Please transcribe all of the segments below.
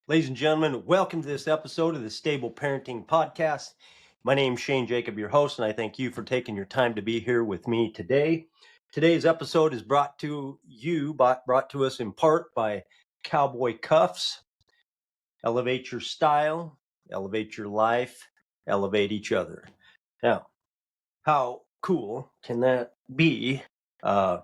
Ladies and gentlemen, welcome to this episode of the Stable Parenting Podcast. My name is Shane Jacob, your host, and I thank you for taking your time to be here with me today. Today's episode is brought to us in part by Cowboy Cuffs. Elevate your style, elevate your life, elevate each other. Now, how cool can that be to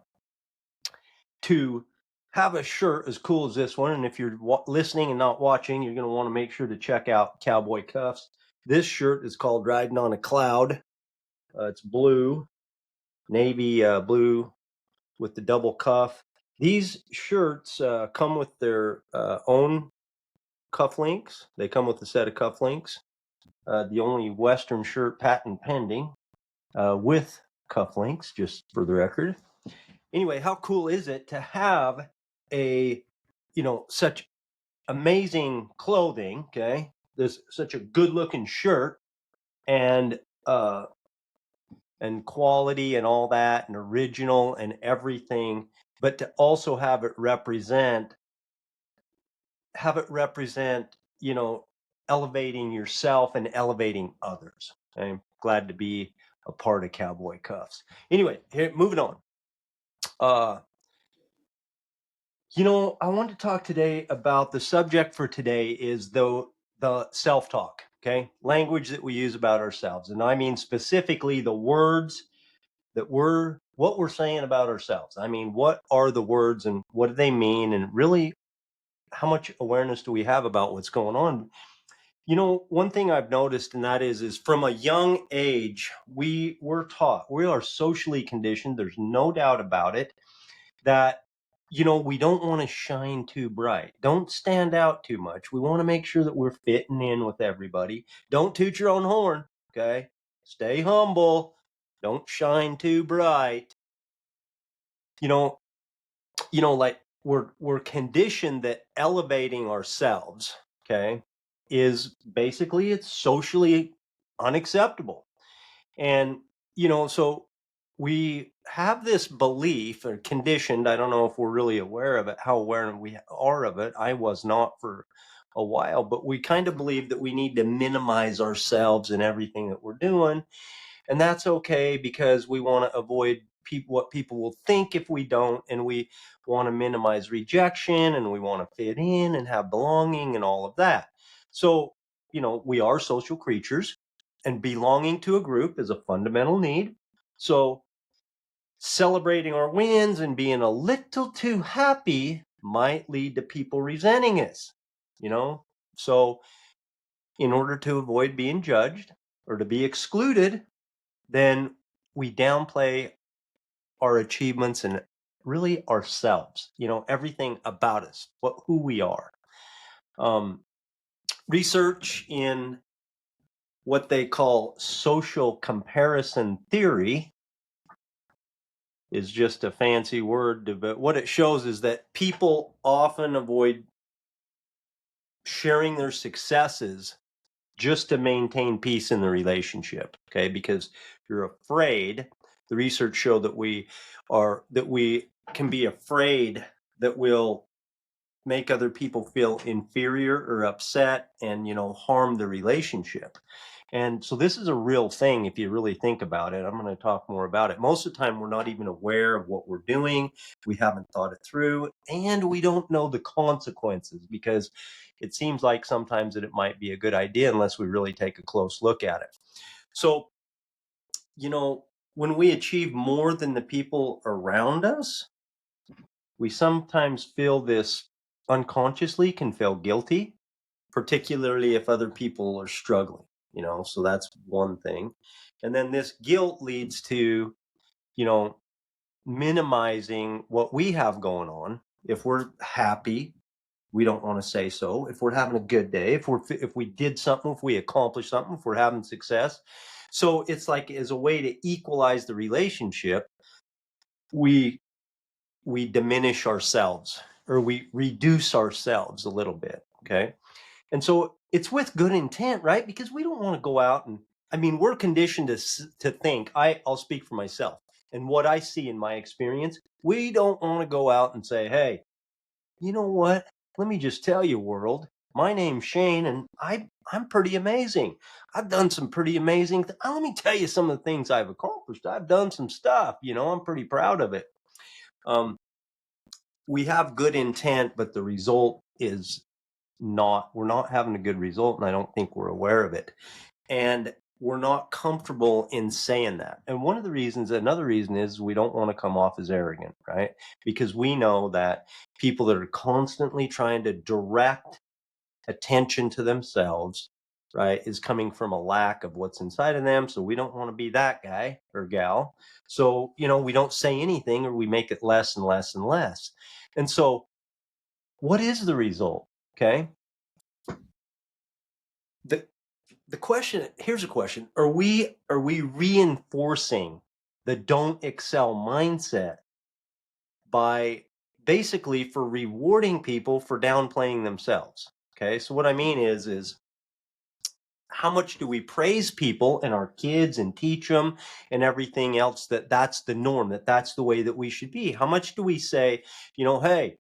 have a shirt as cool as this one? And if you're listening and not watching, you're going to want to make sure to check out Cowboy Cuffs. This shirt is called Riding on a Cloud. It's blue, navy blue with the double cuff. These shirts come with their own cufflinks. They come with a set of cufflinks. The only Western shirt patent pending with cufflinks, just for the record. Anyway, how cool is it to have such amazing clothing? Okay, there's such a good looking shirt and quality and all that and original and everything, but to also have it represent, elevating yourself and elevating others. I'm glad to be a part of Cowboy Cuffs. Anyway, moving on. I want to talk today about the subject for today is the self-talk, okay? Language that we use about ourselves. And I mean specifically the words what we're saying about ourselves. I mean, what are the words and what do they mean? And really, how much awareness do we have about what's going on? One thing I've noticed, and that is from a young age, we are socially conditioned. There's no doubt about it that, we don't want to shine too bright. Don't stand out too much. We want to make sure that we're fitting in with everybody. Don't toot your own horn. Okay. Stay humble. Don't shine too bright. Like we're conditioned that elevating ourselves, okay, is basically, it's socially unacceptable. And so we have this belief, or conditioned, I don't know if we're really aware of it, how aware we are of it. I was not for a while, but we kind of believe that we need to minimize ourselves in everything that we're doing. And that's okay, because we want to avoid what people will think if we don't, and we want to minimize rejection, and we want to fit in and have belonging and all of that. So, we are social creatures, and belonging to a group is a fundamental need. So celebrating our wins and being a little too happy might lead to people resenting us, So in order to avoid being judged or to be excluded, then we downplay our achievements and really ourselves, everything about us, who we are. Research in what they call social comparison theory is just a fancy word, but what it shows is that people often avoid sharing their successes just to maintain peace in the relationship, okay? Because you're afraid. The research showed that we can be afraid that we'll make other people feel inferior or upset and, harm the relationship. And so this is a real thing if you really think about it. I'm going to talk more about it. Most of the time, we're not even aware of what we're doing. We haven't thought it through, and we don't know the consequences, because it seems like sometimes that it might be a good idea unless we really take a close look at it. So, when we achieve more than the people around us, we sometimes feel this unconsciously, can feel guilty, particularly if other people are struggling, so that's one thing. And then this guilt leads to, minimizing what we have going on. If we're happy, we don't want to say so. If we're having a good day, if we did something, if we accomplished something, if we're having success. So it's like, as a way to equalize the relationship, we diminish ourselves, or we reduce ourselves a little bit, okay? And so it's with good intent, right? Because we don't want to go out and, I mean, we're conditioned to think. I'll speak for myself and what I see in my experience. We don't want to go out and say, "Hey, you know what? Let me just tell you, world. My name's Shane, and I'm pretty amazing. I've done some pretty amazing. Let me tell you some of the things I've accomplished. I've done some stuff. I'm pretty proud of it." Um, we have good intent, but the result is not. We're not having a good result, and I don't think we're aware of it. And we're not comfortable in saying that. And another reason is we don't want to come off as arrogant, right? Because we know that people that are constantly trying to direct attention to themselves, right, is coming from a lack of what's inside of them. So we don't want to be that guy or gal. So, we don't say anything, or we make it less and less and less. And so, what is the result? Okay. The the question Here's a question. Are we reinforcing the don't excel mindset by basically for rewarding people for downplaying themselves? Okay? So what I mean is how much do we praise people and our kids and teach them and everything else, that's the norm, that's the way that we should be? How much do we say, hey,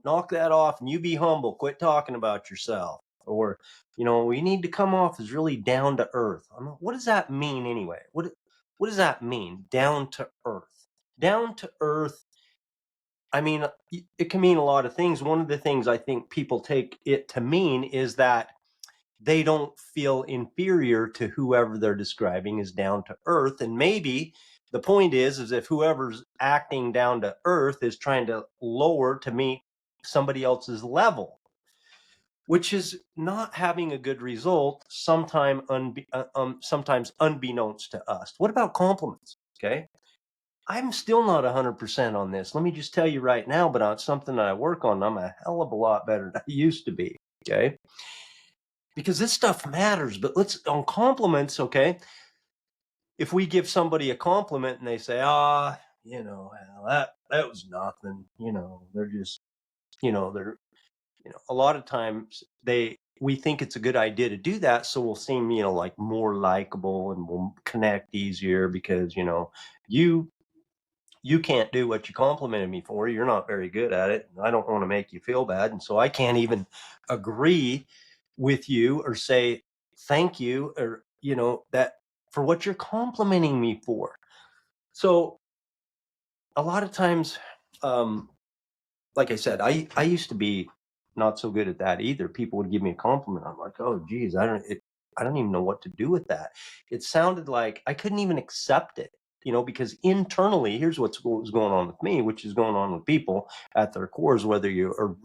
knock that off and you be humble, quit talking about yourself? Or, we need to come off as really down to earth. I mean, what does that mean anyway? What does that mean, down to earth? Down to earth, I mean, it can mean a lot of things. One of the things I think people take it to mean is that they don't feel inferior to whoever they're describing as down to earth. And maybe the point is if whoever's acting down to earth is trying to lower to meet somebody else's level, which is not having a good result, sometimes unbeknownst to us. What about compliments? Okay. I'm still not 100% on this. Let me just tell you right now, but on something that I work on, I'm a hell of a lot better than I used to be. Okay. Because this stuff matters. But let's on compliments, okay? If we give somebody a compliment and they say, hell, that was nothing, they're just, they're, a lot of times we think it's a good idea to do that, so we'll seem, like more likable and we'll connect easier because, you you can't do what you complimented me for. You're not very good at it. And I don't want to make you feel bad. And so I can't even agree with you or say thank you or, that for what you're complimenting me for. So a lot of times, um, like I said, I used to be not so good at that either. People would give me a compliment. I'm like, oh, geez, I don't even know what to do with that. It sounded like I couldn't even accept it, because internally, here's what was going on with me, which is going on with people at their cores, whether you're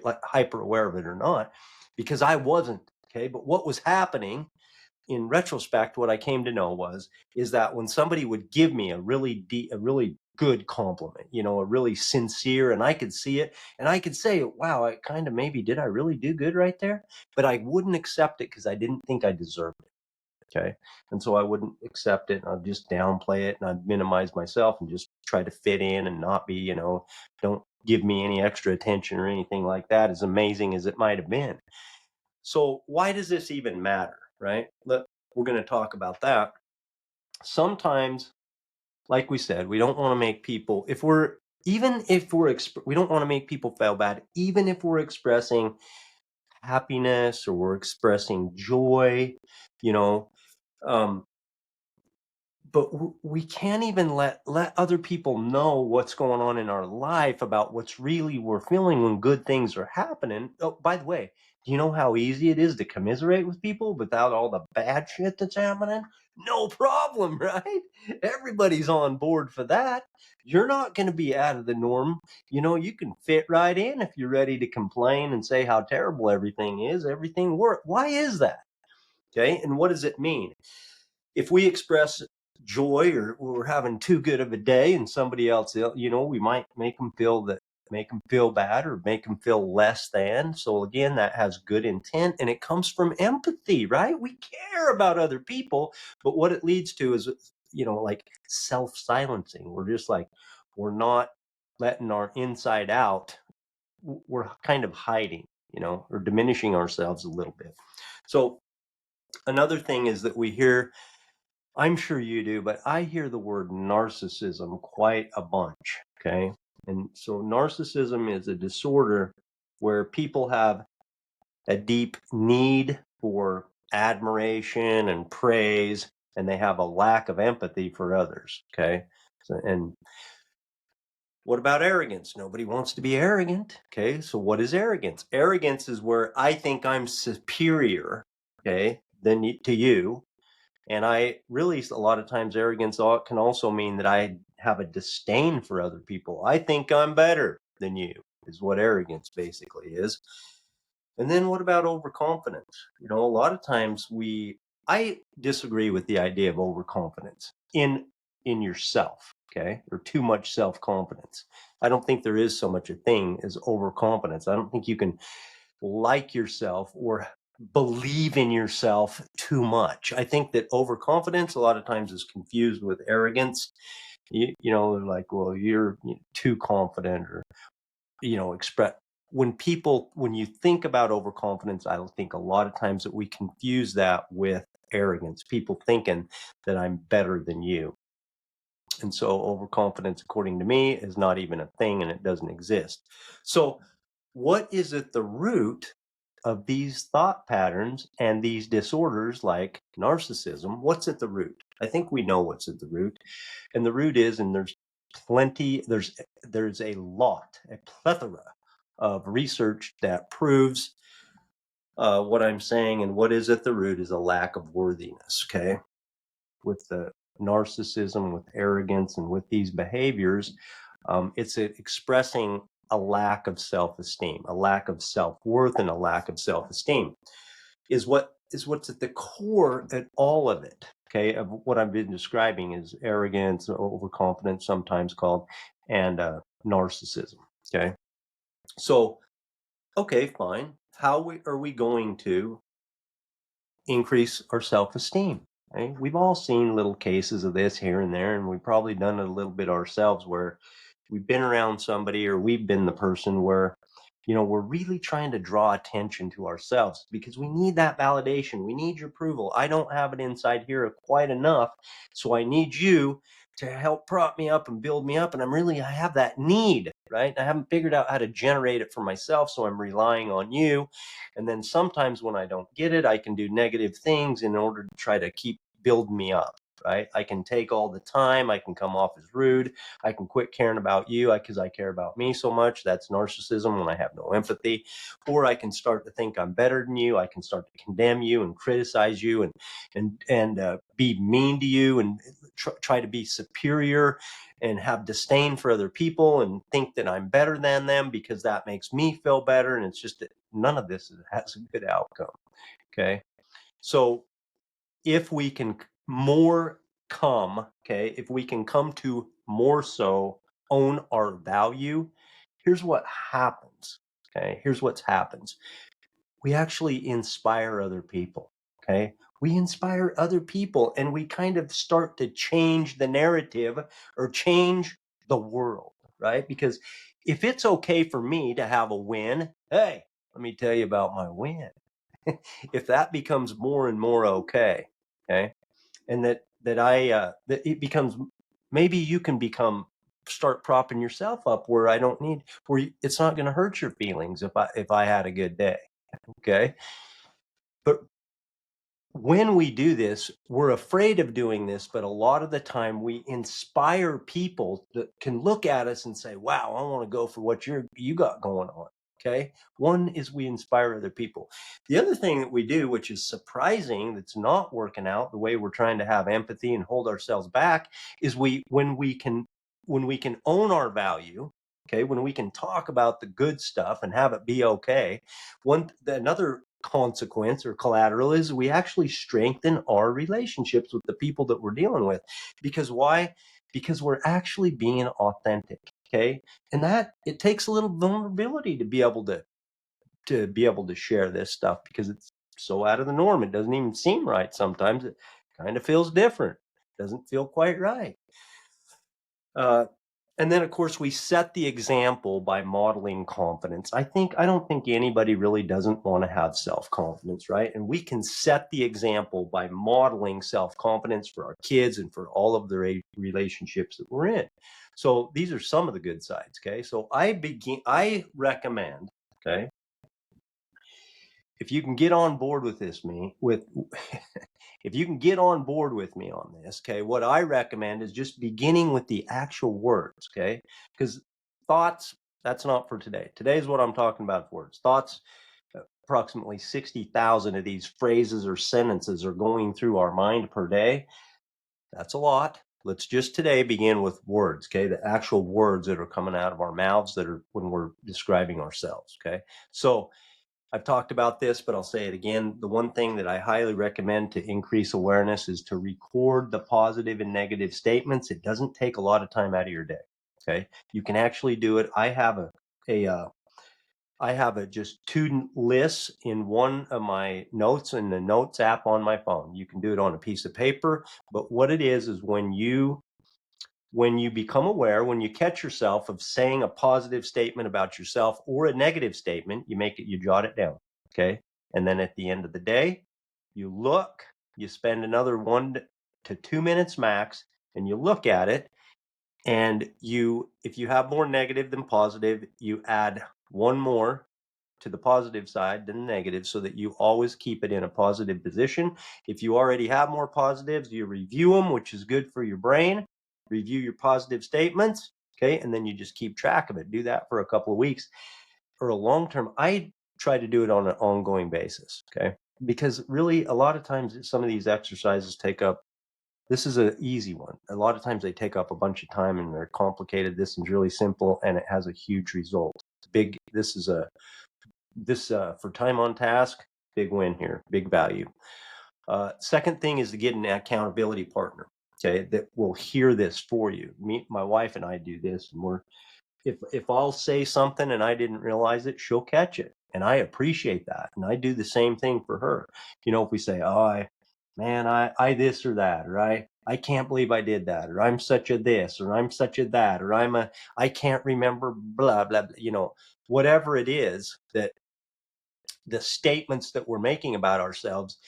like hyper aware of it or not, because I wasn't. Okay. But what was happening in retrospect, what I came to know is that when somebody would give me a really good compliment, a really sincere, and I could see it, and I could say, wow, I kind of maybe did I really do good right there? But I wouldn't accept it because I didn't think I deserved it. Okay. And so I wouldn't accept it, and I'd just downplay it, and I'd minimize myself and just try to fit in and not be, don't give me any extra attention or anything like that, as amazing as it might have been. So why does this even matter, right? We're going to talk about that. Sometimes, like we said, we don't want to make people, we don't want to make people feel bad, even if we're expressing happiness or we're expressing joy, you know, um, but we can't even let other people know what's going on in our life about what's really we're feeling when good things are happening. Oh, by the way, do you know how easy it is to commiserate with people without all the bad shit that's happening? No problem, right? Everybody's on board for that. You're not going to be out of the norm. You can fit right in if you're ready to complain and say how terrible everything is. Everything works. Why is that? Okay. And what does it mean? If we express joy or we're having too good of a day and somebody else, we might make them feel bad or make them feel less than. So again, that has good intent and it comes from empathy, right? We care about other people, but what it leads to is, like self-silencing. We're just like, we're not letting our inside out. We're kind of hiding. or diminishing ourselves a little bit. So another thing is that we hear, I'm sure you do, but I hear the word narcissism quite a bunch. Okay. And so narcissism is a disorder where people have a deep need for admiration and praise, and they have a lack of empathy for others. Okay. And what about arrogance? Nobody wants to be arrogant. Okay. So what is arrogance? Arrogance is where I think I'm superior, okay, to you. And I really, a lot of times, arrogance can also mean that I have a disdain for other people. I think I'm better than you, is what arrogance basically is. And then what about overconfidence? A lot of times I disagree with the idea of overconfidence in yourself, okay, or too much self-confidence. I don't think there is so much a thing as overconfidence. I don't think you can like yourself or believe in yourself too much. I think that overconfidence a lot of times is confused with arrogance. They're like, well, you're too confident, or express when you think about overconfidence, I think a lot of times that we confuse that with arrogance, people thinking that I'm better than you. And so overconfidence, according to me, is not even a thing, and it doesn't exist. So what is at the root of these thought patterns and these disorders like narcissism? What's at the root? I think we know what's at the root. And the root is, and there's a plethora of research that proves what I'm saying. And what is at the root is a lack of worthiness, okay? With the narcissism, with arrogance, and with these behaviors, it's expressing a lack of self-esteem, a lack of self-worth, and a lack of self-esteem is what's at the core at all of it. Okay, of what I've been describing is arrogance, overconfidence, sometimes called, and narcissism. Okay, so okay, fine. How are we going to increase our self-esteem? Right? We've all seen little cases of this here and there, and we've probably done it a little bit ourselves where we've been around somebody, or we've been the person where we're really trying to draw attention to ourselves because we need that validation. We need your approval. I don't have it inside here quite enough, so I need you to help prop me up and build me up. And I have that need, right? I haven't figured out how to generate it for myself, so I'm relying on you. And then sometimes when I don't get it, I can do negative things in order to try to keep building me up, right? I can take all the time. I can come off as rude. I can quit caring about you because I care about me so much. That's narcissism, when I have no empathy. Or I can start to think I'm better than you. I can start to condemn you and criticize you and be mean to you and try to be superior and have disdain for other people and think that I'm better than them because that makes me feel better. And it's just that none of this has a good outcome. Okay. So if we can if we can come to more so own our value, here's what happens. Okay. Here's what happens. We actually inspire other people. Okay. We inspire other people, and we kind of start to change the narrative or change the world, right? Because if it's okay for me to have a win, hey, let me tell you about my win. If that becomes more and more okay, and that it becomes, maybe you can start propping yourself up where it's not going to hurt your feelings if I had a good day, okay? But when we do this, we're afraid of doing this, but a lot of the time we inspire people that can look at us and say, wow, I want to go for what you got going on. Okay. One is we inspire other people. The other thing that we do, which is surprising, that's not working out the way we're trying to have empathy and hold ourselves back, is when we can own our value, okay, when we can talk about the good stuff and have it be okay. Another consequence or collateral is we actually strengthen our relationships with the people that we're dealing with. Because why? Because we're actually being authentic. Okay. And that it takes a little vulnerability to be able to share this stuff, because it's so out of the norm. It doesn't even seem right. Sometimes it kind of feels different. Doesn't feel quite right. And then, of course, we set the example by modeling confidence. I don't think anybody really doesn't want to have self-confidence, right? And we can set the example by modeling self-confidence for our kids and for all of the relationships that we're in. So these are some of the good sides, okay? So I recommend, okay, if you can get on board with this, me with if you can get on board with me on this, okay, what I recommend is just beginning with the actual words, okay? Because thoughts, that's not for today. Today is what I'm talking about, words. Thoughts, approximately 60,000 of these phrases or sentences are going through our mind per day. That's a lot. Let's just today begin with words, okay? The actual words that are coming out of our mouths that are when we're describing ourselves, okay? So I've talked about this, but I'll say it again. The one thing that I highly recommend to increase awareness is to record the positive and negative statements. It doesn't take a lot of time out of your day. Okay, you can actually do it. A I have a just two lists in one of my notes in the notes app on my phone. You can do it on a piece of paper, but what it is when you become aware, when you catch yourself of saying a positive statement about yourself or a negative statement, you jot it down. Okay. And then at the end of the day, you look, you spend another 1 to 2 minutes max, and you look at it. And if you have more negative than positive, you add one more to the positive side than the negative so that you always keep it in a positive position. If you already have more positives, you review them, which is good for your brain. Review your positive statements, okay? And then you just keep track of it. Do that for a couple of weeks or a long term. I try to do it on an ongoing basis, okay? Because really, a lot of times, some of these exercises this is an easy one. A lot of times they take up a bunch of time and they're complicated. This is really simple and it has a huge result. Big, this is a this for time on task, big win here, big value. Second thing is to get an accountability partner, okay, that will hear this for you. My wife and I do this, and if I'll say something and I didn't realize it, she'll catch it, and I appreciate that, and I do the same thing for her. If we say, "Oh, I this or that," or I can't believe I did that, or I'm such a this, or I'm such a that, or I can't remember blah blah, blah, whatever it is that the statements that we're making about ourselves,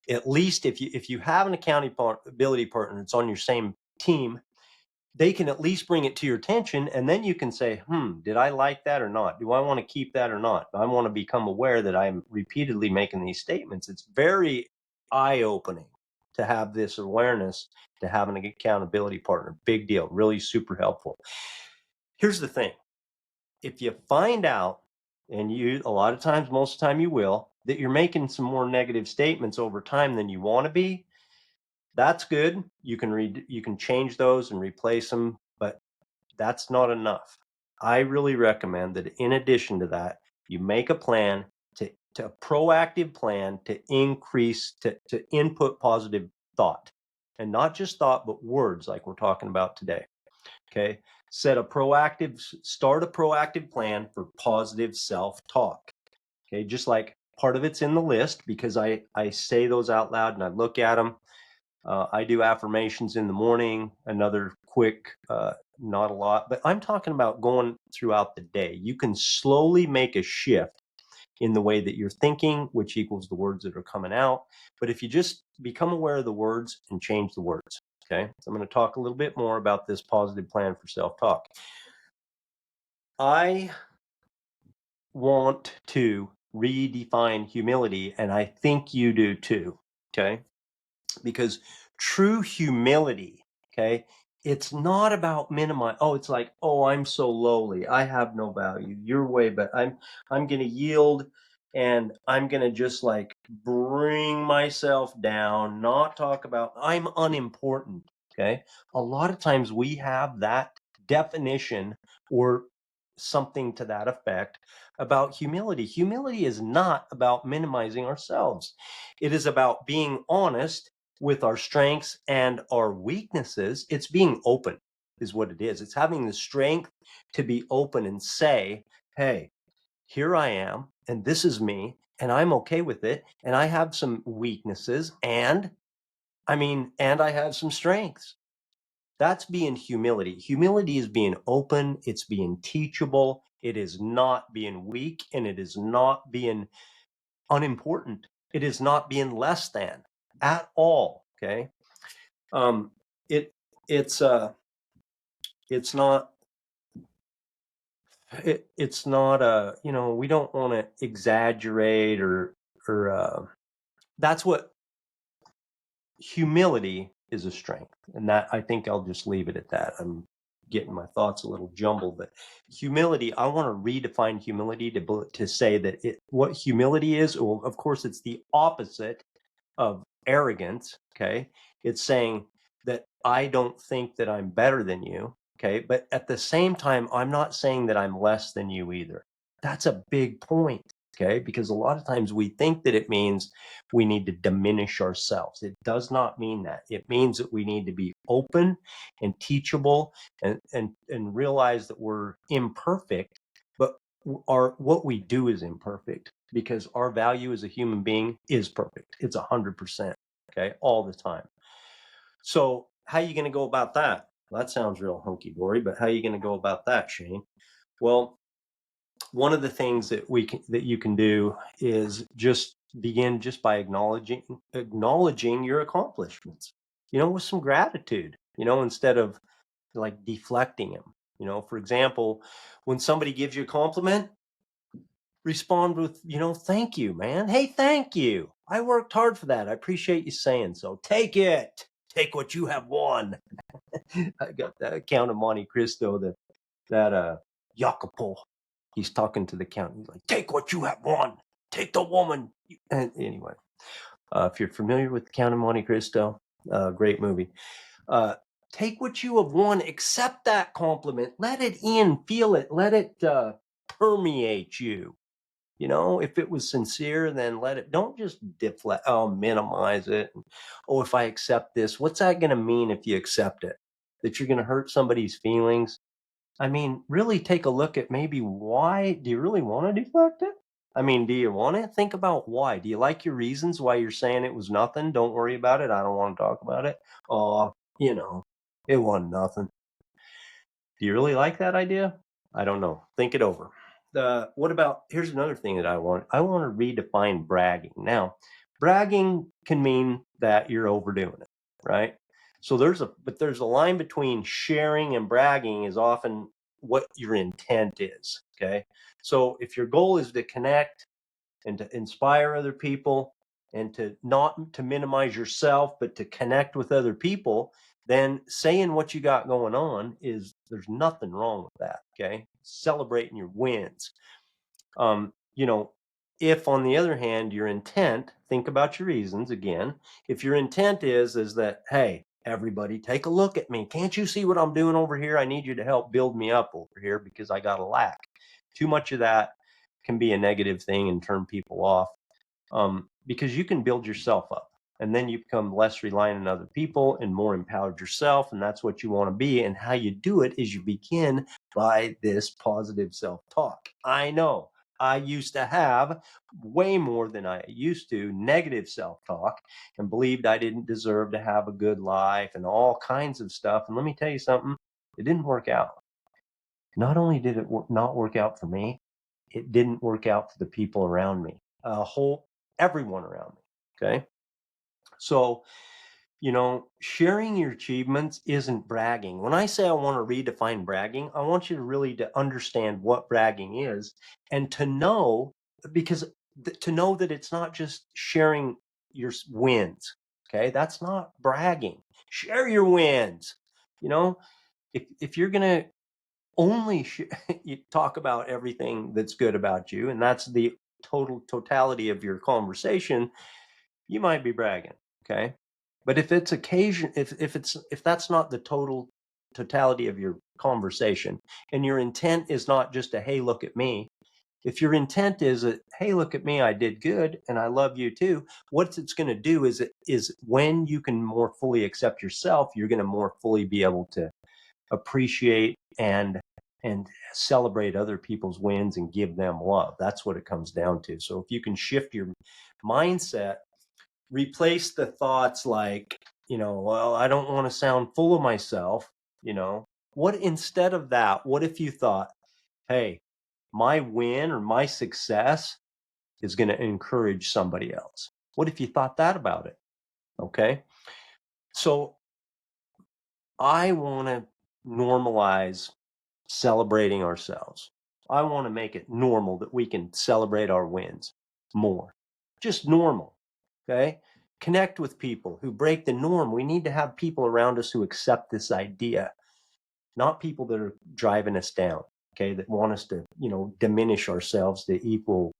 at least if you have an accountability partner that's on your same team, they can at least bring it to your attention, and then you can say, did I like that or not? Do I want to keep that or not? I want to become aware that I'm repeatedly making these statements. It's very eye-opening to have this awareness, to have an accountability partner. Big deal, really super helpful. Here's the thing. If you find out, and a lot of times, most of the time you will, that you're making some more negative statements over time than you want to be, that's good. You can change those and replace them, but that's not enough. I really recommend that in addition to that, you make a plan to a proactive plan to to input positive thought, and not just thought, but words like we're talking about today. Okay. Start a proactive plan for positive self-talk. Okay. Just like part of it's in the list because I say those out loud and I look at them. I do affirmations in the morning, another quick, not a lot, but I'm talking about going throughout the day. You can slowly make a shift in the way that you're thinking, which equals the words that are coming out. But if you just become aware of the words and change the words, okay? So I'm going to talk a little bit more about this positive plan for self-talk. I want to redefine humility, and I think you do too, okay? Because true humility, okay, it's not about minimize. Oh, it's like, oh, I'm so lowly, I have no value, you're way, but I'm gonna yield, and I'm gonna just like bring myself down, not talk about I'm unimportant. Okay, a lot of times we have that definition or something to that effect about humility. Humility is not about minimizing ourselves. It is about being honest with our strengths and our weaknesses. It's being open, is what it is. It's having the strength to be open and say, hey, here I am, and this is me, and I'm okay with it. And I have some weaknesses, and I have some strengths. That's being humility. Humility is being open, it's being teachable, it is not being weak, and it is not being unimportant. It is not being less than at all. Okay. Um, it it's not it's not we don't want to exaggerate or that's what humility is, a strength. And that, I think I'll just leave it at that. I'm getting my thoughts a little jumbled, but humility, I want to redefine humility to say that what humility is, well, of course, it's the opposite of arrogance. Okay. It's saying that I don't think that I'm better than you. Okay. But at the same time, I'm not saying that I'm less than you either. That's a big point. Okay. Because a lot of times we think that it means we need to diminish ourselves. It does not mean that. It means that we need to be open and teachable and realize that we're imperfect, but what we do is imperfect because our value as a human being is perfect. It's 100%. Okay, all the time. So how are you going to go about that? Well, that sounds real hunky dory, but how are you going to go about that, Shane? Well, one of the things that you can do is just begin just by acknowledging your accomplishments. With some gratitude. Instead of like deflecting them. For example, when somebody gives you a compliment, respond with, thank you, man. Hey, thank you. I worked hard for that. I appreciate you saying so. Take it. Take what you have won. I got that Count of Monte Cristo, that Jacopo. He's talking to the count. He's like, take what you have won. Take the woman. And anyway, if you're familiar with the Count of Monte Cristo, great movie. Take what you have won. Accept that compliment. Let it in. Feel it. Let it permeate you. If it was sincere, then don't just deflect, minimize it. Oh, if I accept this, what's that going to mean if you accept it? That you're going to hurt somebody's feelings? I mean, really take a look at maybe why. Do you really want to deflect it? I mean, do you want it? Think about why. Do you like your reasons why you're saying it was nothing? Don't worry about it. I don't want to talk about it. Oh, it wasn't nothing. Do you really like that idea? I don't know. Think it over. Here's another thing that I want. I want to redefine bragging. Now, bragging can mean that you're overdoing it, right? So there's a line between sharing and bragging is often what your intent is. Okay. So if your goal is to connect and to inspire other people and to not to minimize yourself, but to connect with other people, then saying what you got going on there's nothing wrong with that. Okay. Celebrating your wins. Um, you know, if on the other hand, your intent, think about your reasons again. If your intent is that, hey, everybody take a look at me. Can't you see what I'm doing over here? I need you to help build me up over here because I got a lack. Too much of that can be a negative thing and turn people off, because you can build yourself up and then you become less reliant on other people and more empowered yourself. And that's what you want to be. And how you do it is you begin by this positive self-talk. I know I used to have way more than I used to negative self-talk and believed I didn't deserve to have a good life and all kinds of stuff. And let me tell you something, it didn't work out. Not only did it not work out for me, it didn't work out for the people around me, everyone around me. Okay. So, sharing your achievements isn't bragging. When I say I want to redefine bragging, I want you to really to understand what bragging is and to know, because to know that it's not just sharing your wins. Okay. That's not bragging. Share your wins. You know, if you're going to only you talk about everything that's good about you, and that's the totality of your conversation, you might be bragging. Okay. But if it's if that's not the totality of your conversation, and your intent is not just a, hey, look at me. If your intent is a, hey, look at me, I did good and I love you too, what it's going to do is when you can more fully accept yourself, you're going to more fully be able to appreciate and celebrate other people's wins and give them love. That's what it comes down to. So if you can shift your mindset, replace the thoughts like, well, I don't want to sound full of myself, you know. What instead of that, what if you thought, hey, my win or my success is going to encourage somebody else? What if you thought that about it? Okay. So I want to normalize celebrating ourselves. I want to make it normal that we can celebrate our wins more. Just normal. Okay. Connect with people who break the norm. We need to have people around us who accept this idea, not people that are driving us down. Okay. That want us to, diminish ourselves to equal,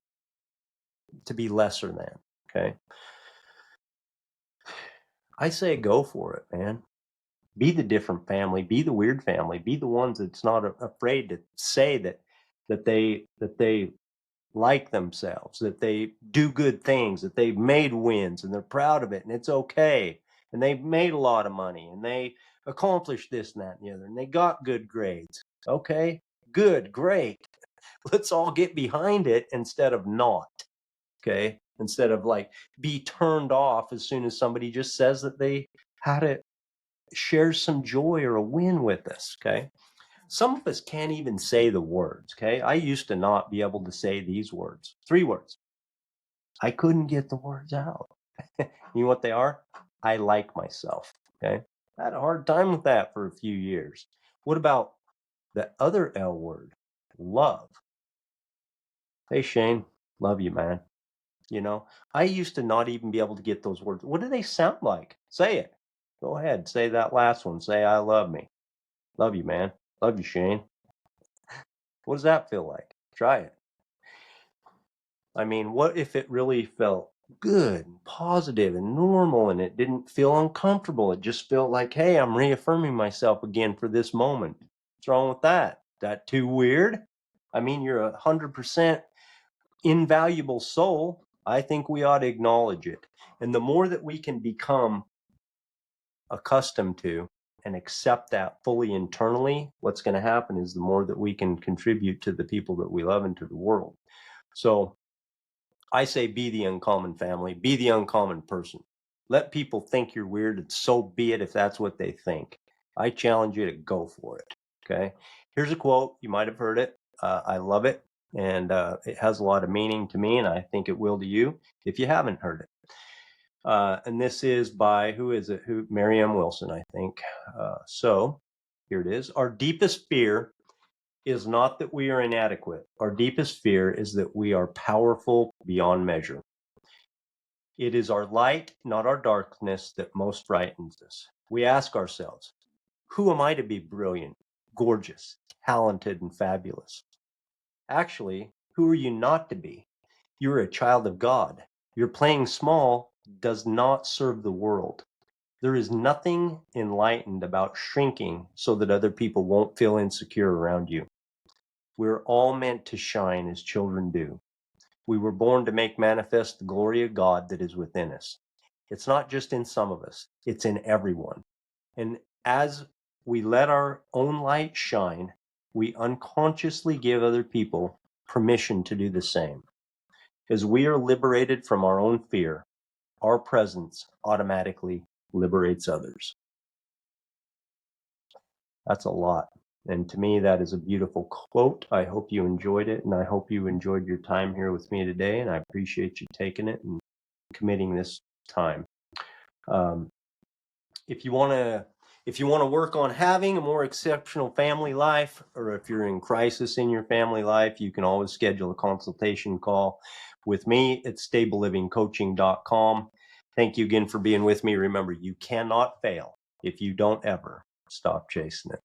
to be lesser than. Okay. I say go for it, man. Be the different family, be the weird family, be the ones that's not afraid to say that they like themselves, that they do good things, that they've made wins and they're proud of it and it's okay. And they've made a lot of money and they accomplished this and that and the other and they got good grades. Okay, good, great. Let's all get behind it instead of not. Okay, instead of like be turned off as soon as somebody just says that they had it shares some joy or a win with us. Okay. Some of us can't even say the words. Okay. I used to not be able to say these words, 3 words. I couldn't get the words out. You know what they are? I like myself. Okay. I had a hard time with that for a few years. What about the other L word? Love. Hey, Shane, love you, man. I used to not even be able to get those words. What do they sound like? Say it. Go ahead. Say that last one. Say, I love me. Love you, man. Love you, Shane. What does that feel like? Try it. I mean, what if it really felt good and positive and normal and it didn't feel uncomfortable? It just felt like, hey, I'm reaffirming myself again for this moment. What's wrong with that? Is that too weird? I mean, you're 100% invaluable soul. I think we ought to acknowledge it. And the more that we can become accustomed to and accept that fully internally, what's going to happen is the more that we can contribute to the people that we love and to the world. So I say be the uncommon family, be the uncommon person. Let people think you're weird, and so be it if that's what they think. I challenge you to go for it. Okay. Here's a quote. You might have heard it. I love it. And it has a lot of meaning to me, and I think it will to you if you haven't heard it. And this is by, who is it? Marianne Wilson, I think. So here it is. Our deepest fear is not that we are inadequate. Our deepest fear is that we are powerful beyond measure. It is our light, not our darkness, that most frightens us. We ask ourselves, who am I to be brilliant, gorgeous, talented, and fabulous? Actually, who are you not to be? You're a child of God. Your playing small does not serve the world. There is nothing enlightened about shrinking so that other people won't feel insecure around you. We're all meant to shine as children do. We were born to make manifest the glory of God that is within us. It's not just in some of us, it's in everyone. And as we let our own light shine, we unconsciously give other people permission to do the same. As we are liberated from our own fear, our presence automatically liberates others. That's a lot. And to me, that is a beautiful quote. I hope you enjoyed it, and I hope you enjoyed your time here with me today. And I appreciate you taking it and committing this time. Um, if you want to work on having a more exceptional family life, or if you're in crisis in your family life, you can always schedule a consultation call with me at stablelivingcoaching.com. Thank you again for being with me. Remember, you cannot fail if you don't ever stop chasing it.